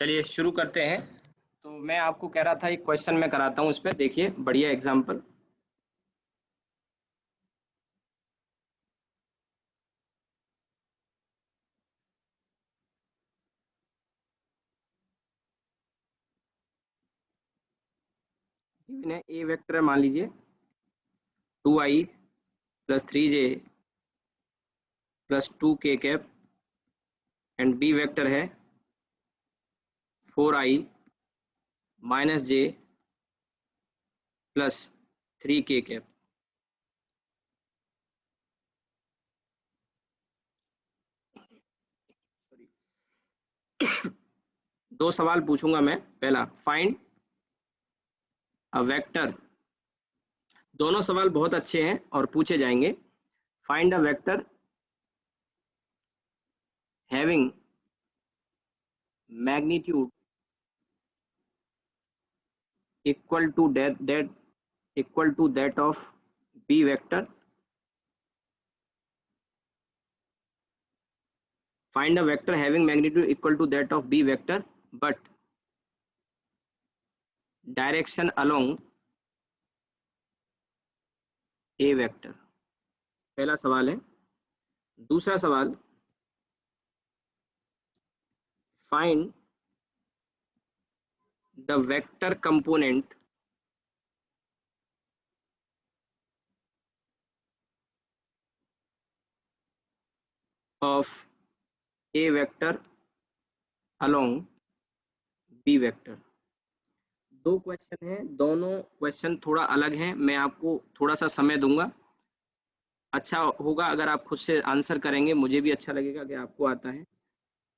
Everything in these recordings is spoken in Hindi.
चलिए शुरू करते हैं। तो मैं आपको कह रहा था एक क्वेश्चन मैं कराता हूँ, उस पर देखिए बढ़िया एग्जाम्पल। ए वेक्टर मान लीजिए 2i plus 3j plus 2k cap and B vector है 4i minus j plus 3k cap. दो सवाल पूछूंगा मैं। पहला, फाइंड अ वेक्टर। दोनों सवाल बहुत अच्छे हैं और पूछे जाएंगे। Find a vector having magnitude equal to that of b vector. Find a vector having magnitude equal to that of b vector but direction along a vector. पहला सवाल है। दूसरा सवाल, find the vector component of a vector along b vector। दो क्वेश्चन हैं, दोनों क्वेश्चन थोड़ा अलग हैं। मैं आपको थोड़ा सा समय दूंगा। अच्छा होगा अगर आप खुद से आंसर करेंगे, मुझे भी अच्छा लगेगा कि आपको आता है।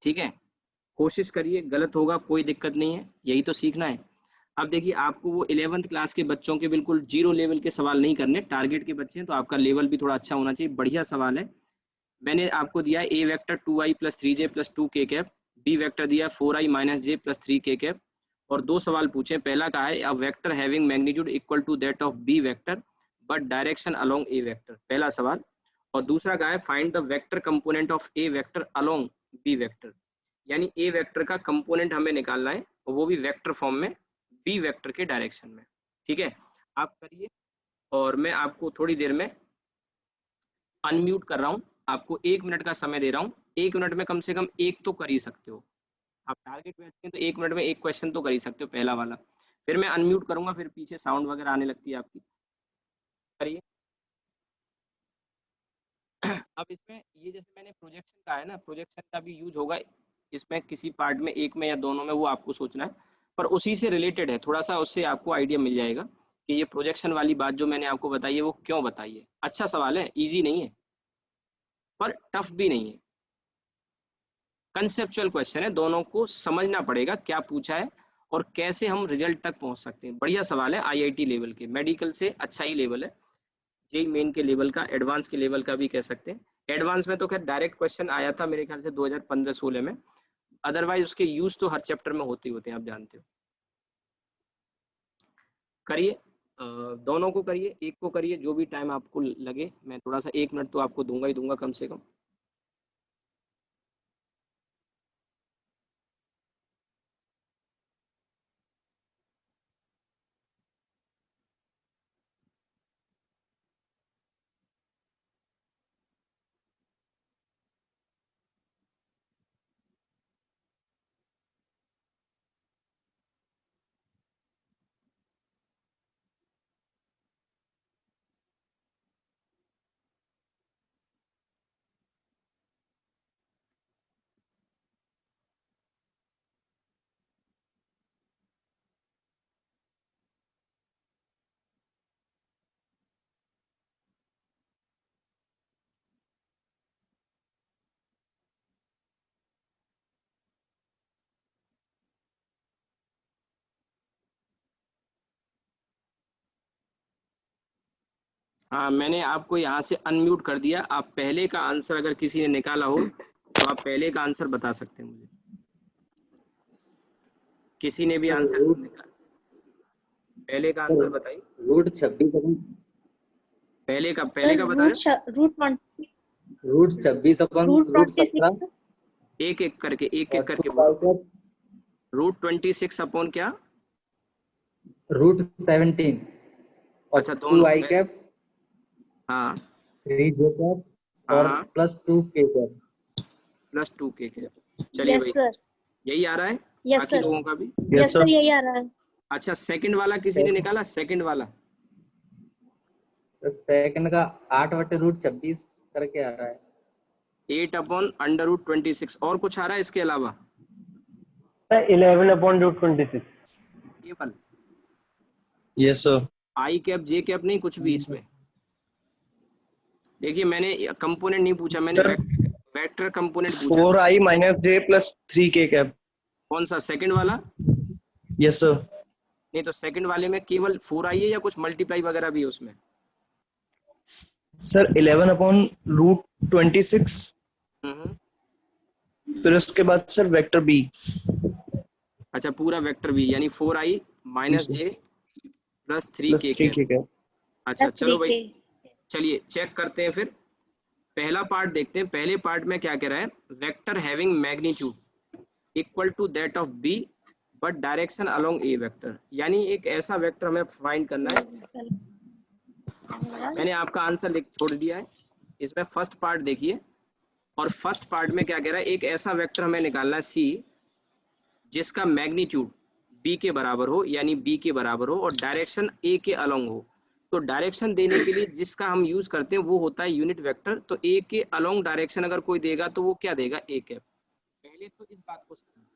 ठीक है, कोशिश करिए, गलत होगा कोई दिक्कत नहीं है, यही तो सीखना है। अब देखिए, आपको वो 11th क्लास के बच्चों के बिल्कुल जीरो लेवल के सवाल नहीं करने। टारगेट के बच्चे हैं तो आपका लेवल भी थोड़ा अच्छा होना चाहिए। बढ़िया सवाल है। मैंने आपको दिया A vector 2i plus 3j plus 2k cap, B vector दिया 4i minus j plus 3k cap, और दो सवाल पूछे। पहला कहा है a vector having magnitude equal to that of B vector but direction along A vector, पहला सवाल। और दूसरा कहा है find the vector component of A vector along B vector, यानी ए वेक्टर का कंपोनेंट हमें निकालना है और वो भी वेक्टर फॉर्म में बी वेक्टर के डायरेक्शन में। ठीक है, आप करिए और मैं आपको थोड़ी देर में अनम्यूट कर रहा हूँ। आपको 1 मिनट का समय दे रहा हूँ। 1 मिनट में कम से कम एक तो कर ही सकते हो। आप टारगेट में हैं तो 1 मिनट में एक क्वेश्चन तो कर ही सकते हो, पहला वाला। फिर मैं अनम्यूट करूंगा, फिर पीछे साउंड वगैरह आने लगती है आपकी। करिए। अब इसमें ये जैसे मैंने प्रोजेक्शन का है ना, प्रोजेक्शन का भी यूज होगा इसमें, किसी पार्ट में, एक में या दोनों में, वो आपको सोचना है। पर उसी से रिलेटेड है थोड़ा सा, उससे आपको आइडिया मिल जाएगा कि ये प्रोजेक्शन वाली बात जो मैंने आपको बताई है वो क्यों बताई है। अच्छा सवाल है, इजी नहीं है पर टफ भी नहीं है। कंसेप्चुअल क्वेश्चन है, दोनों को समझना पड़ेगा क्या पूछा है और कैसे हम रिजल्ट तक पहुंच सकते हैं। बढ़िया सवाल है, आईआईटी लेवल के, मेडिकल से अच्छा ही लेवल है, जेई मेन के लेवल का, एडवांस के लेवल का भी कह सकते हैं। एडवांस में तो खैर डायरेक्ट क्वेश्चन आया था मेरे ख्याल से 2015-16 में। अदरवाइज उसके यूज तो हर चैप्टर में होते ही होते हैं, आप जानते हो। करिए, दोनों को करिए, एक को करिए, जो भी टाइम आपको लगे। मैं थोड़ा सा 1 मिनट तो आपको दूंगा ही दूंगा कम से कम। हाँ, मैंने आपको यहाँ से अनम्यूट कर दिया। आप पहले का आंसर अगर किसी ने निकाला हो तो आप पहले का आंसर बता सकते हैं मुझे। किसी ने भी आंसर निकाला, पहले का आंसर बताइए। रूट 26 पहले का बता रहे हो? रूट 26 अपन रूट 17 एक एक करके बोलो। √26 अपॉन क्या? √17 और अच्छा 2 दोनों आई ऐसे, कैप हाँ 3 जे कैप हाँ और हाँ प्लस 2 के कैप। +2 के। चलिए यस भाई, सर। यही आ रहा है यस बाकी सर। लोगों का भी। यस सर, यही आ रहा है। अच्छा सेकंड वाला किसी ने निकाला? सेकंड वाला सेकंड का 8/√26 करके आ रहा है। 8 अपॉन √26 और कुछ आ रहा है इसके अलावा? 11/√26। केवल यस सर। आई कैप जे कैप नहीं कुछ भी इसमें? देखिए मैंने कंपोनेंट नहीं पूछा, मैंने वेक्टर कंपोनेंट पूछा। 4i - j + 3k cap. कौन सा सेकंड वाला? Yes sir. नहीं तो सेकंड वाले में केवल 4 आई है या कुछ मल्टीप्लाई वगैरह भी है उसमें? सर 11/√26, हम्म। फिर उसके बाद सर वेक्टर बी। अच्छा पूरा वेक्टर भी यानी 4i - j + 3k cap. 3k cap. अच्छा चलो भाई, 3K। चलिए चेक करते हैं फिर। पहला पार्ट देखते हैं। पहले पार्ट में क्या कह रहा है? Vector having magnitude equal to that of B but direction along A vector, यानी एक ऐसा वेक्टर हमें फाइंड करना है। मैंने आपका आंसर लिख छोड़ दिया है इसमें। फर्स्ट पार्ट देखिए, और फर्स्ट पार्ट में क्या कह रहा है? एक ऐसा वेक्टर हमें निकालना है सी जिसका मैग्नीट्यूड बी के बराबर हो, यानी बी के बराबर हो और डायरेक्शन ए के अलोंग हो। तो डायरेक्शन देने के लिए जिसका हम यूज करते हैं वो होता है यूनिट वेक्टर। तो ए के अलोंग डायरेक्शन अगर कोई देगा तो वो क्या देगा? A cap. पहले तो इस बात को समझो।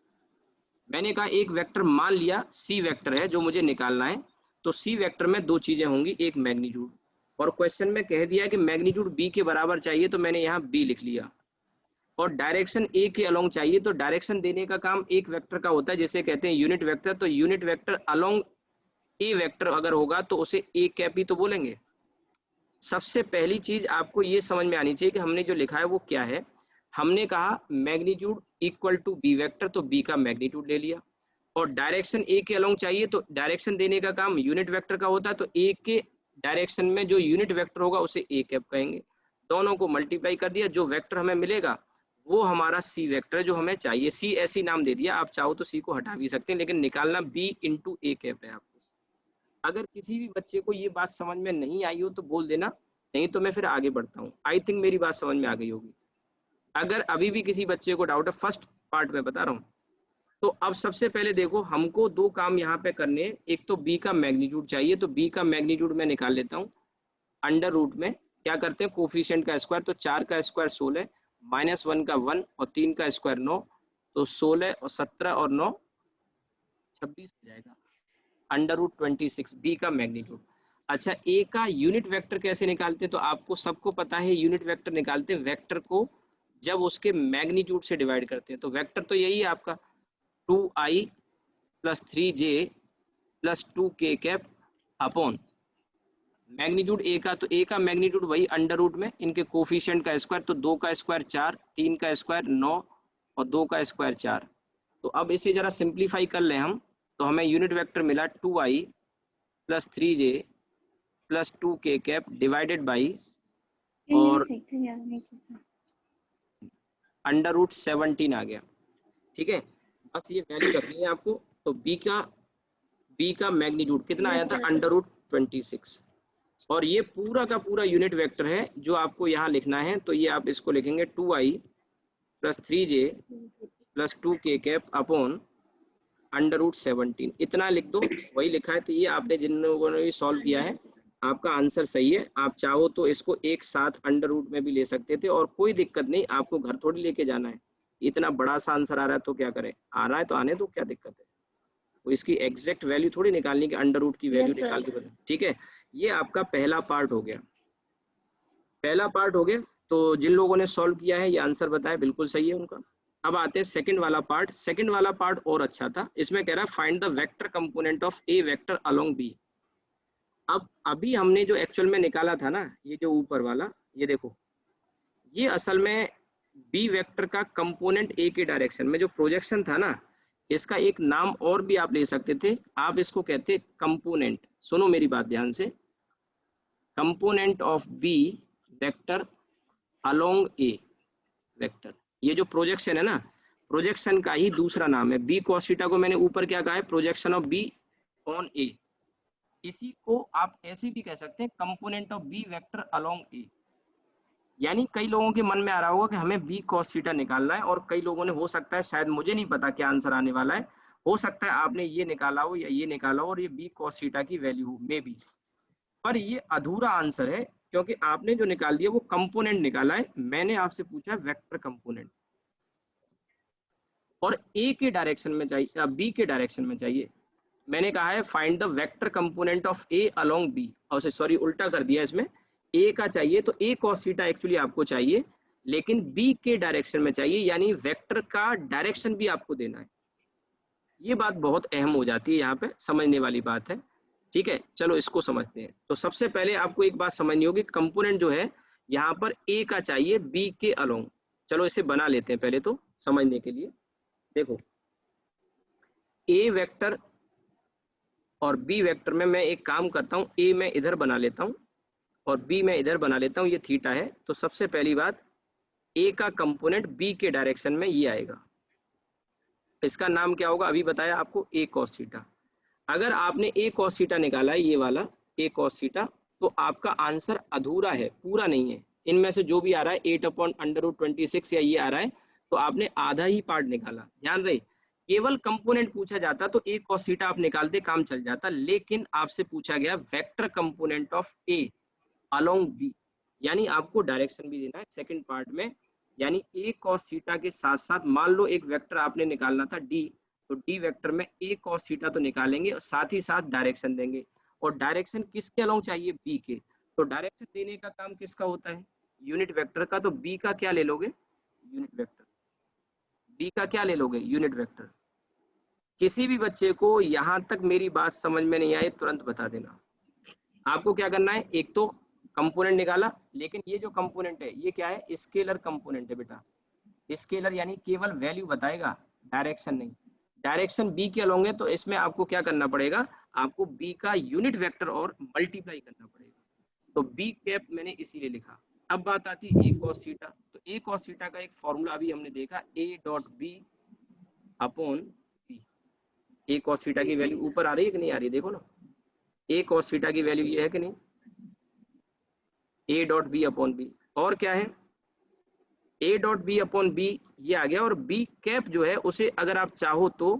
मैंने कहा एक वेक्टर मान लिया सी वेक्टर है जो मुझे निकालना है, तो सी वेक्टर में दो चीजें होंगी, एक मैग्नीट्यूड, और क्वेश्चन में कह दिया कि मैग्नीट्यूड बी के बराबर चाहिए तो मैंने यहाँ बी लिख लिया, और डायरेक्शन ए के अलोंग चाहिए। तो डायरेक्शन देने का काम एक वेक्टर का होता है जिसे कहते हैं यूनिट वेक्टर। तो unit vector along A vector अगर होगा तो उसे ए कैप ही तो बोलेंगे। सबसे पहली चीज आपको ये समझ में आनी चाहिए कि हमने जो लिखा है वो क्या है। हमने कहा magnitude equal to B vector, तो बी का मैग्नीट्यूड ले लिया, और डायरेक्शन ए के अलोंग चाहिए तो डायरेक्शन देने का काम यूनिट वेक्टर का होता है। तो ए के डायरेक्शन में जो यूनिट वेक्टर होगा उसे ए कैप कहेंगे। दोनों को मल्टीप्लाई कर दिया, जो वेक्टर हमें मिलेगा वो हमारा सी वेक्टर जो हमें चाहिए। सी ऐसी नाम दे दिया, आप चाहो तो सी को हटा भी सकते हैं, लेकिन निकालना बी इंटू ए कैप है आपको। अगर किसी भी बच्चे को ये बात समझ में नहीं आई हो तो बोल देना, नहीं तो मैं फिर आगे बढ़ता हूँ। आई थिंक मेरी बात समझ में आ गई होगी। अगर अभी भी किसी बच्चे को डाउट है, फर्स्ट पार्ट में बता रहा हूँ। तो अब सबसे पहले देखो, हमको दो काम यहाँ पे करने हैं। एक तो बी का मैग्नीट्यूड चाहिए, तो बी का मैग्नीट्यूड मैं निकाल लेता हूँ। अंडर रूट में क्या करते हैं? कोफिशिएंट का स्क्वायर, तो 4 का स्क्वायर 16, -1 का 1 और 3 का स्क्वायर 9, तो 16 और 17 और 9 26 हो जाएगा। √26 बी का मैग्नीट्यूड। अच्छा ए का यूनिट वेक्टर कैसे निकालते हैं? तो आपको सबको पता है यूनिट वेक्टर निकालते हैं वेक्टर को जब उसके मैग्नीट्यूड से डिवाइड करते हैं। तो वेक्टर तो यही है आपका 2i + 3j + 2k cap upon magnitude ए का। तो ए का मैग्नीट्यूड वही अंडर रूट में इनके कोफिशिएंट का स्क्वायर, तो 2 का स्क्वायर 4, 3 का स्क्वायर 9 और 2 का स्क्वायर 4। तो अब इसे जरा सिंप्लीफाई कर लें हम, तो हमें यूनिट वेक्टर मिला 2i + 3j + 2k cap divided by और √17 आ गया। ठीक है, बस ये वैल्यू रखनी है आपको। तो बी का मैग्नीट्यूड कितना आया था? √26, और ये पूरा का पूरा यूनिट वेक्टर है जो आपको यहाँ लिखना है। तो ये आप इसको लिखेंगे 2i + 3j + 2k cap upon √17, इतना लिख दो, वही लिखा है। तो ये आपने जिन लोगों ने भी सॉल्व किया है आपका आंसर सही है। आप चाहो तो इसको एक साथ अंडर रूट में भी ले सकते थे और कोई दिक्कत नहीं, आपको घर थोड़ी लेके जाना है। इतना बड़ा सा आंसर आ रहा है तो क्या करें, आ रहा है तो आने दो, क्या दिक्कत है। तो इसकी एग्जैक्ट वैल्यू थोड़ी निकालनी कि अंडर रूट की वैल्यू निकाल के बता। ठीक है, ये आपका पहला पार्ट हो गया। पहला पार्ट हो गया। तो जिन लोगों ने सॉल्व किया है ये आंसर बताया, बिल्कुल सही है उनका। अब आते हैं सेकंड वाला पार्ट। सेकंड वाला पार्ट और अच्छा था। इसमें कह रहा है find the vector component of A vector along B. अब अभी हमने जो एक्चुअल में निकाला था ना, ये जो ऊपर वाला, ये देखो, ये असल में बी वेक्टर का कंपोनेंट ए के डायरेक्शन में जो प्रोजेक्शन था ना, इसका एक नाम और भी आप ले सकते थे। आप इसको कहते कंपोनेंट। सुनो मेरी बात ध्यान से, component of B vector along A vector. ये जो प्रोजेक्शन है ना, प्रोजेक्शन का ही दूसरा नाम है। बी कॉस थीटा को मैंने ऊपर क्या कहा है, projection of B on A. इसी को आप ऐसे भी कह सकते हैं, component of B vector along A. यानी कई लोगों के मन में आ रहा होगा कि हमें बी कॉस थीटा निकालना है, और कई लोगों ने, हो सकता है, शायद मुझे नहीं पता क्या आंसर आने वाला है, हो सकता है आपने ये निकाला हो या ये निकाला हो और ये बी कॉस थीटा की वैल्यू हो, मे बी, पर ये अधूरा आंसर है, क्योंकि आपने जो निकाल दिया वो कंपोनेंट निकाला है, मैंने आपसे पूछा वेक्टर कंपोनेंट, और ए के डायरेक्शन में चाहिए, बी के डायरेक्शन में चाहिए। मैंने कहा है find the vector component of A along B, और सॉरी उल्टा कर दिया इसमें, ए का चाहिए तो ए कॉस थीटा एक्चुअली आपको चाहिए, लेकिन बी के डायरेक्शन में चाहिए, यानी वेक्टर का डायरेक्शन भी आपको देना है। ये बात बहुत अहम हो जाती है, यहाँ पे समझने वाली बात है। ठीक है, चलो इसको समझते हैं। तो सबसे पहले आपको एक बात समझनी होगी, कंपोनेंट जो है यहाँ पर ए का चाहिए बी के अलोंग। चलो इसे बना लेते हैं पहले तो समझने के लिए। देखो, ए वेक्टर और बी वेक्टर में मैं एक काम करता हूँ, ए मैं इधर बना लेता हूँ और बी मैं इधर बना लेता हूँ, ये थीटा है। तो सबसे पहली बात, ए का कंपोनेंट बी के डायरेक्शन में ये आएगा, इसका नाम क्या होगा, अभी बताया आपको, ए कॉस थीटा। अगर आपने ए कॉस थीटा निकाला है, ये वाला ए कॉस थीटा, तो आपका आंसर अधूरा है, पूरा नहीं है। इनमें से जो भी आ रहा है 8/√26 या ये आ रहा है, तो आपने आधा ही पार्ट निकाला। ध्यान रहे, केवल कंपोनेंट पूछा जाता तो ए कॉस थीटा आप निकालते, काम चल जाता, लेकिन आपसे पूछा गया vector component of A along B, यानी आपको डायरेक्शन भी देना है सेकंड पार्ट में। यानी ए कॉस थीटा के साथ साथ, मान लो एक वेक्टर आपने निकालना था डी, तो डी वेक्टर में ए कॉस थीटा तो निकालेंगे और साथ ही साथ डायरेक्शन देंगे, और डायरेक्शन किसके अलोंग चाहिए, बी के। तो डायरेक्शन देने का काम किसका होता है, यूनिट वेक्टर का। तो बी का क्या ले लोगे, यूनिट वेक्टर। बी का क्या ले लोगे, यूनिट वेक्टर। किसी भी बच्चे को यहां तक मेरी बात समझ में नहीं आए तुरंत बता देना। आपको क्या करना है, एक तो कंपोनेंट निकाला, लेकिन ये जो कंपोनेंट है ये क्या है, स्केलर कंपोनेंट है बेटा। स्केलर यानी केवल वैल्यू बताएगा, डायरेक्शन नहीं। डायरेक्शन बी के अलोंग है, तो इसमें आपको क्या करना पड़ेगा, आपको बी का यूनिट वेक्टर और मल्टीप्लाई करना पड़ेगा। तो बी कैप मैंने इसीलिए लिखा। अब बात आती है ए कॉस थीटा। तो ए कॉस थीटा का एक फॉर्मूला अभी हमने देखा, A dot B upon B. A cos theta की वैल्यू ऊपर आ रही है कि नहीं आ रही है, देखो ना, ए कॉस थीटा की वैल्यू ये है कि नहीं, A dot B upon B. और क्या है, A dot B upon B ये आ गया, और बी कैप जो है उसे अगर आप चाहो तो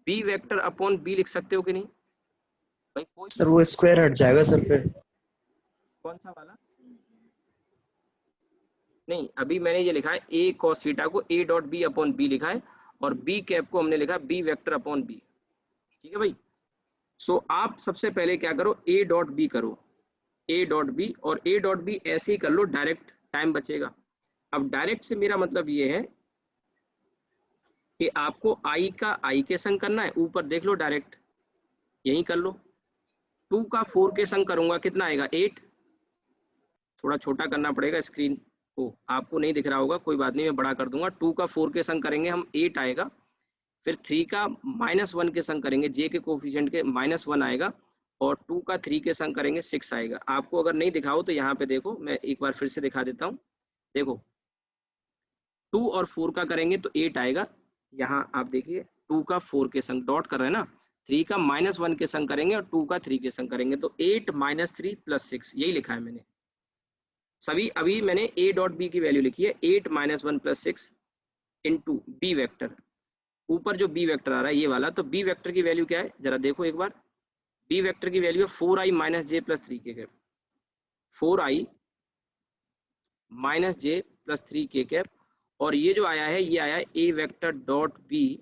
बी वेक्टर अपॉन बी लिख सकते हो कि नहीं भाई, कोई सर वो स्क्वायर हट जाएगा सर फिर। कौन सा वाला, नहीं अभी मैंने ये लिखा है ए कॉस थीटा को A dot B upon B लिखा है, और बी कैप को हमने लिखा बी वेक्टर अपॉन बी। ठीक है भाई। सो आप सबसे पहले क्या करो, ए डॉट बी करो, ए डॉट बी, और ए डॉट बी ऐसे ही कर लो डायरेक्ट, टाइम बचेगा। अब डायरेक्ट से मेरा मतलब ये है कि आपको आई का आई के संग करना है, ऊपर देख लो डायरेक्ट, यही कर लो। 2 का 4 के संग करूंगा, कितना आएगा, 8। थोड़ा छोटा करना पड़ेगा स्क्रीन को, आपको नहीं दिख रहा होगा, कोई बात नहीं, मैं बड़ा कर दूंगा। 2 का 4 के संग करेंगे हम, 8 आएगा। फिर 3 का -1 के संग करेंगे, जे के कोफिशिएंट के -1 आएगा, और 2 का 3 के संग करेंगे 6 आएगा। आपको अगर नहीं दिखाओ तो यहाँ पे देखो, मैं एक बार फिर से दिखा देता हूँ। देखो 2 और 4 का करेंगे तो 8 आएगा। यहाँ आप देखिए 2 का 4 के संग डॉट कर रहे हैं ना, 3 का -1 के संग करेंगे और 2 का 3 के संग करेंगे, तो 8 - 3 + 6, यही लिखा है मैंने सभी। अभी मैंने ए डॉट बी की वैल्यू लिखी है 8 - 1 + 6 इंटू बी वेक्टर। ऊपर जो बी वेक्टर आ रहा है ये वाला, तो बी वेक्टर की वैल्यू क्या है जरा देखो एक बार। बी वेक्टर की वैल्यू है 4i - j + 3 के कैप, 4i - j + 3 के कैप। और ये जो आया है ये आया है A vector dot B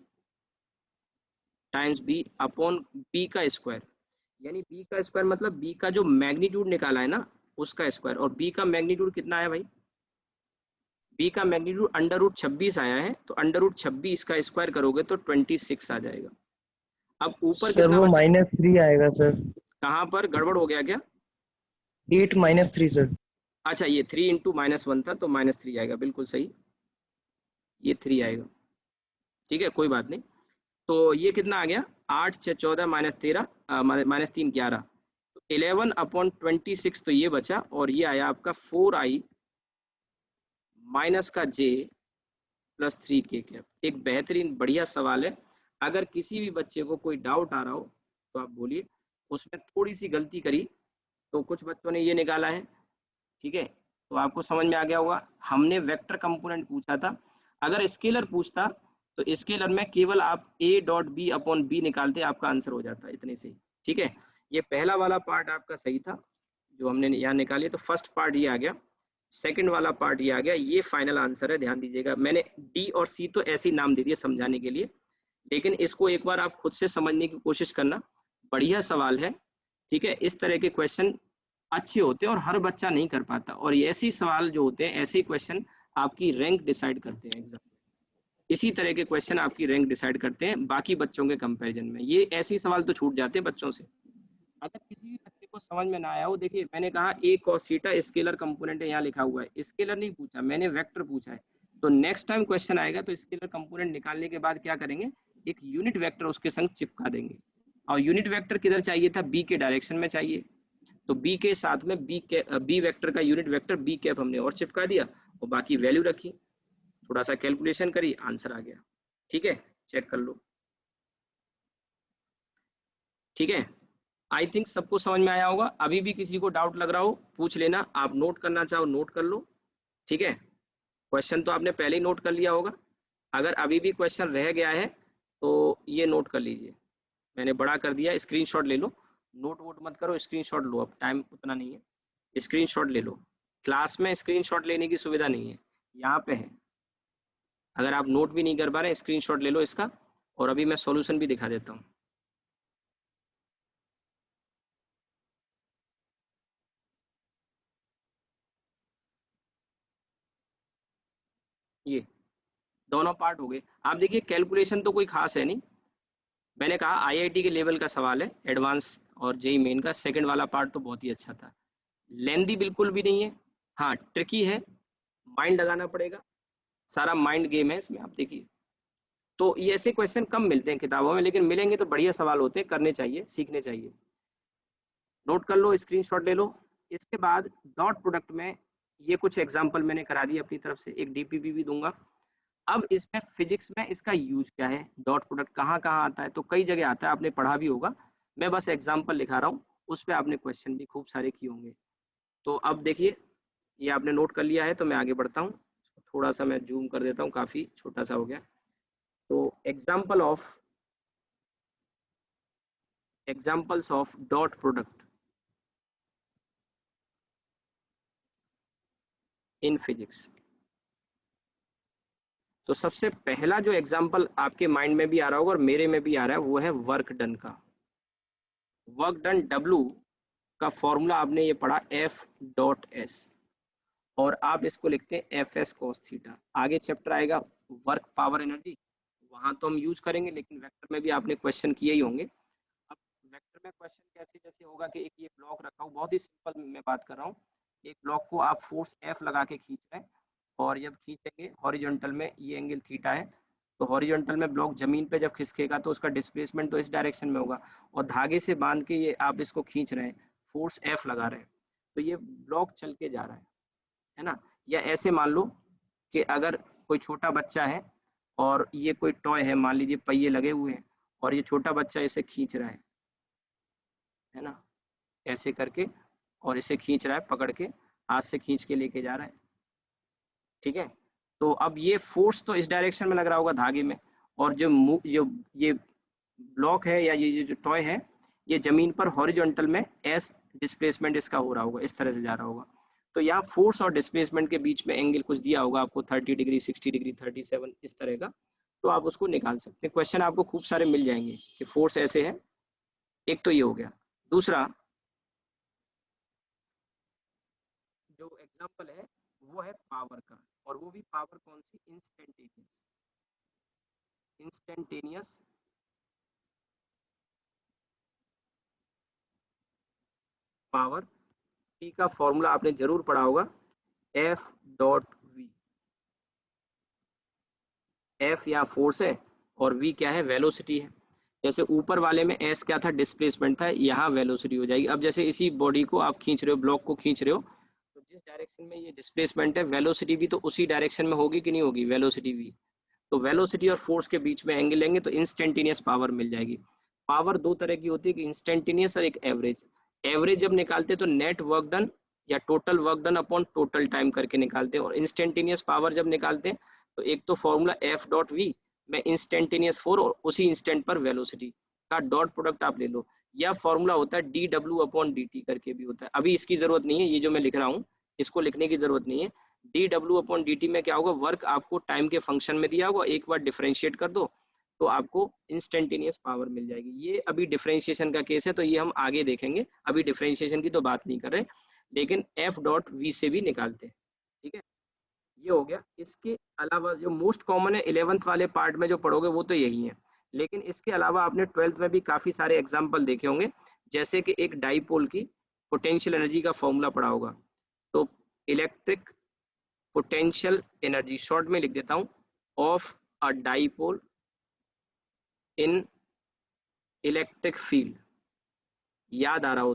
times B upon B का स्क्वायर। यानी बी का स्क्वायर मतलब बी का जो मैग्नीट्यूड निकाला है ना उसका स्क्वायर। और बी का मैग्नीट्यूड कितना आया भाई, बी का मैग्नीट्यूड √26 आया है, तो √26 का स्क्वायर करोगे तो 26 आ जाएगा। अब ऊपर सर कितना वो बचा, -3 आएगा सर। कहाँ पर गड़बड़ हो गया क्या, 8 - 3 सर। अच्छा ये 3 इंटू -1 था तो -3 आएगा, बिल्कुल सही, ये 3 आएगा। ठीक है कोई बात नहीं। तो ये कितना आ गया, 8 6 14 -13 -3 11, तो 11/26 तो ये बचा, और ये आया आपका 4i - का j प्लस 3k कैप। एक बेहतरीन बढ़िया सवाल है। अगर किसी भी बच्चे को कोई डाउट आ रहा हो तो आप बोलिए। उसमें थोड़ी सी गलती करी तो कुछ बच्चों ने ये निकाला है, ठीक है, तो आपको समझ में आ गया होगा। हमने वेक्टर कंपोनेंट पूछा था, अगर स्केलर पूछता तो स्केलर में केवल आप a dot B upon B निकालते, आपका आंसर हो जाता इतने से, ठीक है। ये पहला वाला पार्ट आपका सही था जो हमने यहाँ निकाली, तो फर्स्ट पार्ट ये आ गया, सेकंड वाला पार्ट ये आ गया, ये फाइनल आंसर है। ध्यान दीजिएगा, मैंने डी और सी तो ऐसे ही नाम दे दिए समझाने के लिए, लेकिन इसको एक बार आप खुद से समझने की कोशिश करना। बढ़िया सवाल है, ठीक है। इस तरह के क्वेश्चन अच्छे होते हैं और हर बच्चा नहीं कर पाता, और ये ऐसे सवाल जो होते हैं, ऐसे क्वेश्चन आपकी रैंक डिसाइड करते हैं एग्जाम में। इसी तरह के क्वेश्चन आपकी रैंक डिसाइड करते हैं बाकी बच्चों के कंपैरिजन में। ये ऐसे सवाल तो छूट जाते हैं बच्चों से। अगर किसी भी बच्चे को समझ में ना आया हो, देखिए मैंने कहा a cos theta scalar component है, यहाँ लिखा हुआ है, स्केलर नहीं पूछा मैंने, वेक्टर पूछा है। तो नेक्स्ट टाइम क्वेश्चन आएगा तो स्केलर कंपोनेंट निकालने के बाद क्या करेंगे, एक यूनिट वेक्टर उसके संग चिपका देंगे। और यूनिट वेक्टर किधर चाहिए था, बी के डायरेक्शन में चाहिए, तो बी के साथ में बी वेक्टर का यूनिट वेक्टर बी कैप हमने और चिपका दिया, और बाकी वैल्यू रखी, थोड़ा सा कैलकुलेशन करी, आंसर आ गया, ठीक है। चेक कर लो, ठीक है। आई थिंक सबको समझ में आया होगा। अभी भी किसी को डाउट लग रहा हो पूछ लेना, आप नोट करना चाहो नोट कर लो, ठीक है। क्वेश्चन तो आपने पहले ही नोट कर लिया होगा, अगर अभी भी क्वेश्चन रह गया है तो ये नोट कर लीजिए, मैंने बड़ा कर दिया, स्क्रीनशॉट ले लो, नोट वोट मत करो, स्क्रीनशॉट लो, अब टाइम उतना नहीं है, स्क्रीनशॉट ले लो। क्लास में स्क्रीनशॉट लेने की सुविधा नहीं है, यहाँ पे है। अगर आप नोट भी नहीं कर पा रहे, स्क्रीनशॉट ले लो इसका, और अभी मैं सॉल्यूशन भी दिखा देता हूँ। ये दोनों पार्ट हो गए। आप देखिए कैलकुलेशन तो कोई खास है नहीं, मैंने कहा आईआईटी के लेवल का सवाल है, एडवांस और जेई मेन का। सेकंड वाला पार्ट तो बहुत ही अच्छा था, लेंदी बिल्कुल भी नहीं है, हाँ ट्रिकी है, माइंड लगाना पड़ेगा, सारा माइंड गेम है इसमें। आप देखिए, तो ये ऐसे क्वेश्चन कम मिलते हैं किताबों में, लेकिन मिलेंगे तो बढ़िया सवाल होते हैं, करने चाहिए, सीखने चाहिए। नोट कर लो, स्क्रीनशॉट ले लो। इसके बाद डॉट प्रोडक्ट में ये कुछ एग्जांपल मैंने करा दिए अपनी तरफ से, एक डीपीपी भी दूंगा। अब इसमें फिजिक्स में इसका यूज क्या है, डॉट प्रोडक्ट कहाँ कहाँ आता है, तो कई जगह आता है, आपने पढ़ा भी होगा, मैं बस एग्जांपल लिखा रहा हूँ, उस पर आपने क्वेश्चन भी खूब सारे किए होंगे। तो अब देखिए, ये आपने नोट कर लिया है, तो मैं आगे बढ़ता हूँ, थोड़ा सा मैं जूम कर देता हूँ, काफी छोटा सा हो गया। तो examples of dot product in physics. तो सबसे पहला जो एग्जाम्पल आपके माइंड में भी आ रहा होगा और मेरे में भी आ रहा है, वो है वर्क डन का। वर्क डन W का फॉर्मूला आपने ये पढ़ा F डॉट S, और आप इसको लिखते हैं FS cos थीटा। आगे चैप्टर आएगा वर्क पावर एनर्जी, वहां तो हम यूज करेंगे, लेकिन वेक्टर में भी आपने क्वेश्चन किए ही होंगे। अब वेक्टर में क्वेश्चन कैसे जैसे होगा कि एक ये ब्लॉक रखा हूँ, बहुत ही सिंपल मैं बात कर रहा हूँ, एक ब्लॉक को आप फोर्स F लगा के खींच रहे हैं, और जब खींचेंगे हॉरिजॉन्टल में, ये एंगल थीटा है, तो हॉरिजॉन्टल में ब्लॉक जमीन पे जब खिसकेगा तो उसका डिस्प्लेसमेंट तो इस डायरेक्शन में होगा, और धागे से बांध के ये आप इसको खींच रहे हैं, फोर्स F लगा रहे हैं, तो ये ब्लॉक चल के जा रहा है ना। या ऐसे मान लो कि अगर कोई छोटा बच्चा है और ये कोई टॉय है, मान लीजिए पहिए लगे हुए हैं, और ये छोटा बच्चा इसे खींच रहा है ना, ऐसे करके, और इसे खींच रहा है, पकड़ के हाथ से खींच के लेके जा रहा है, ठीक है। तो अब ये फोर्स तो इस डायरेक्शन में लग रहा होगा धागे में, और जो ये ब्लॉक है या ये जो टॉय है, ये जमीन पर हॉरिजॉन्टल में एस डिस्प्लेसमेंट इसका हो रहा होगा, इस तरह से जा रहा होगा। तो यहाँ फोर्स और डिस्प्लेसमेंट के बीच में एंगल कुछ दिया होगा आपको, 30 डिग्री, 60 डिग्री, 37, इस तरह का, तो आप उसको निकाल सकते हैं। क्वेश्चन आपको खूब सारे मिल जाएंगे कि फोर्स ऐसे है। एक तो ये हो गया। दूसरा जो एग्जाम्पल है वो है पावर का, और वो भी पावर कौन सी, इंस्टेंटेनियस पावर। P का फॉर्मूला आपने जरूर पढ़ा होगा, F डॉट V। F या फोर्स है और V क्या है, वेलोसिटी है। जैसे ऊपर वाले में S क्या था, डिस्प्लेसमेंट था, यहाँ वेलोसिटी हो जाएगी। अब जैसे इसी बॉडी को आप खींच रहे हो, ब्लॉक को खींच रहे हो, तो जिस डायरेक्शन में ये डिस्प्लेसमेंट है, वेलोसिटी भी तो उसी डायरेक्शन में होगी कि नहीं होगी, वेलोसिटी भी। तो वेलोसिटी और फोर्स के बीच में एंगल लेंगे तो इंस्टेंटेनियस पावर मिल जाएगी। पावर दो तरह की होती है, कि इंस्टेंटेनियस और एक एवरेज। एवरेज जब निकालते हैं तो नेट वर्क डन या total work done upon total time करके निकालते हैं, और इंस्टेंटेनियस पावर जब निकालते हैं तो एक तो फॉर्मूला एफ डॉट वी में इंस्टेंटेनियस फोर और उसी इंस्टेंट पर वेलोसिटी का डॉट प्रोडक्ट आप ले लो, या फॉर्मूला होता है D W upon D T करके भी होता है। अभी इसकी जरूरत नहीं है, ये जो मैं लिख रहा हूँ इसको लिखने की जरूरत नहीं है। D W upon D T में क्या होगा, वर्क आपको टाइम के फंक्शन में दिया होगा, एक बार डिफरेंशिएट कर दो तो आपको इंस्टेंटेनियस पावर मिल जाएगी। ये अभी डिफरेंशिएशन का केस है तो ये हम आगे देखेंगे, अभी डिफरेंशिएशन की तो बात नहीं कर रहे, लेकिन एफ डॉट वी से भी निकालते हैं। ठीक है, ये हो गया। इसके अलावा जो मोस्ट कॉमन है 11th वाले पार्ट में जो पढ़ोगे वो तो यही है, लेकिन इसके अलावा आपने 12th में भी काफी सारे एग्जाम्पल देखे होंगे, जैसे कि एक डाईपोल की पोटेंशियल एनर्जी का फॉर्मूला पढ़ा होगा। तो इलेक्ट्रिक पोटेंशियल एनर्जी, शॉर्ट में लिख देता हूं, of a dipole in electric field, याद आ रहा हो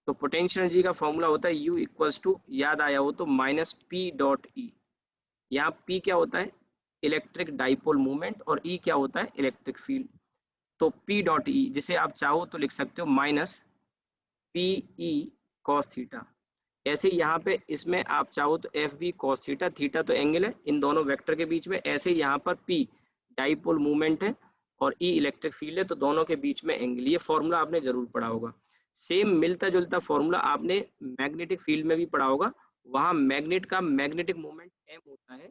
तो पोटेंशियल एनर्जी का फॉर्मूला होता है U इक्वल्स टू, याद आया हो तो माइनस पी डॉट ई। यहाँ P क्या होता है, इलेक्ट्रिक डाइपोल मूवमेंट, और E क्या होता है, इलेक्ट्रिक फील्ड। तो P डॉट ई जिसे आप चाहो तो लिख सकते हो minus P E cos theta. ऐसे यहाँ पे इसमें आप चाहो तो F B cos theta, theta तो एंगल है इन दोनों वेक्टर के बीच में, ऐसे यहाँ पर P डाइपोल मूवमेंट है और E इलेक्ट्रिक फील्ड है, तो दोनों के बीच में एंगल। ये फॉर्मूला आपने जरूर पढ़ा होगा। सेम मिलता जुलता फॉर्मूला आपने मैग्नेटिक फील्ड में भी पढ़ा होगा, वहां मैग्नेट का मैग्नेटिक मोमेंट m होता है,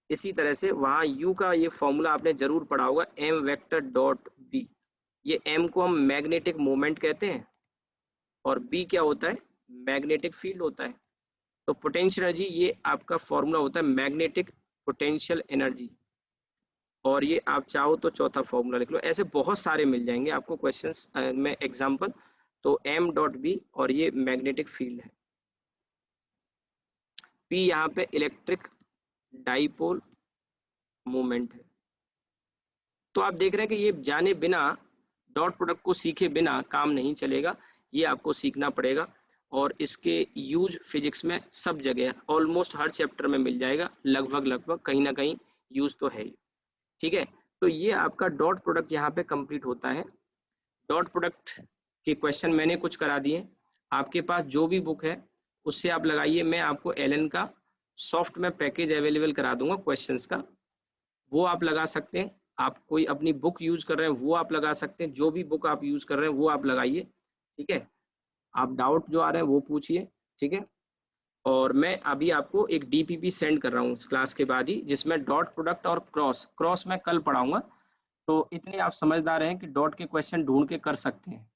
इसी तरह से वहां u का ये फॉर्मूला आपने जरूर पढ़ा होगा, m वेक्टर डॉट b। ये m को हम मैग्नेटिक मोमेंट कहते हैं और b क्या होता है, मैग्नेटिक फील्ड होता है। तो पोटेंशियल एनर्जी ये आपका फॉर्मूला होता है मैग्नेटिक पोटेंशियल एनर्जी, और ये आप चाहो तो चौथा फॉर्मूला लिख लो। ऐसे बहुत सारे मिल जाएंगे आपको क्वेश्चंस में एग्जांपल। तो m डॉट बी और ये मैग्नेटिक फील्ड है, p यहाँ पे इलेक्ट्रिक डाइपोल मूवमेंट है। तो आप देख रहे हैं कि ये जाने बिना, डॉट प्रोडक्ट को सीखे बिना काम नहीं चलेगा, ये आपको सीखना पड़ेगा, और इसके यूज फिजिक्स में सब जगह ऑलमोस्ट हर चैप्टर में मिल जाएगा, लगभग कहीं ना कहीं यूज तो है ही। ठीक है, तो ये आपका डॉट प्रोडक्ट यहाँ पे कंप्लीट होता है। डॉट प्रोडक्ट के क्वेश्चन मैंने कुछ करा दिए, आपके पास जो भी बुक है उससे आप लगाइए। मैं आपको एलन का सॉफ्ट में पैकेज अवेलेबल करा दूंगा क्वेश्चंस का, वो आप लगा सकते हैं। आप कोई अपनी बुक यूज कर रहे हैं वो आप लगा सकते हैं, जो भी बुक आप यूज कर रहे हैं वो आप लगाइए। ठीक है, आप डाउट जो आ रहे हैं वो पूछिए। ठीक है, और मैं अभी आपको एक डीपीपी सेंड कर रहा हूँ इस क्लास के बाद ही, जिसमें डॉट प्रोडक्ट और क्रॉस मैं कल पढ़ाऊंगा। तो इतने आप समझदार हैं कि डॉट के क्वेश्चन ढूंढ के कर सकते हैं।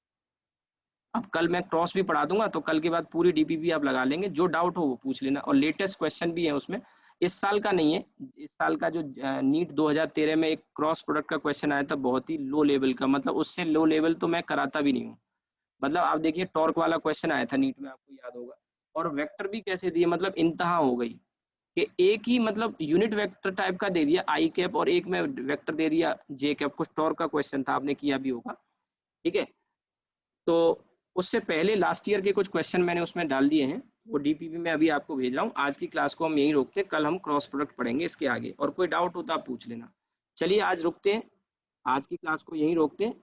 अब कल मैं क्रॉस भी पढ़ा दूंगा, तो कल के बाद पूरी डीपीपी आप लगा लेंगे, जो डाउट हो वो पूछ लेना। और लेटेस्ट क्वेश्चन भी है उसमें, इस साल का नहीं है, इस साल का जो नीट 2013 में एक क्रॉस प्रोडक्ट का क्वेश्चन आया था, बहुत ही लो लेवल का, मतलब उससे लो लेवल तो मैं कराता भी नहीं हूँ। मतलब आप देखिए टॉर्क वाला क्वेश्चन आया था नीट में, आपको याद होगा, और वेक्टर भी कैसे दिए, मतलब इंतहा हो गई कि एक ही मतलब यूनिट वेक्टर टाइप का दे दिया आई कैप, और एक में वेक्टर दे दिया जे कैप। कुछ टॉर्क का क्वेश्चन था, आपने किया भी होगा। ठीक है, तो उससे पहले लास्ट ईयर के कुछ क्वेश्चन मैंने उसमें डाल दिए हैं, वो डीपीपी में अभी आपको भेज रहा हूँ। आज की क्लास को हम यहीं रोकते हैं, कल हम क्रॉस प्रोडक्ट पढ़ेंगे इसके आगे, और कोई डाउट हो तो आप पूछ लेना। चलिए आज रुकते हैं, आज की क्लास को यहीं रोकते हैं।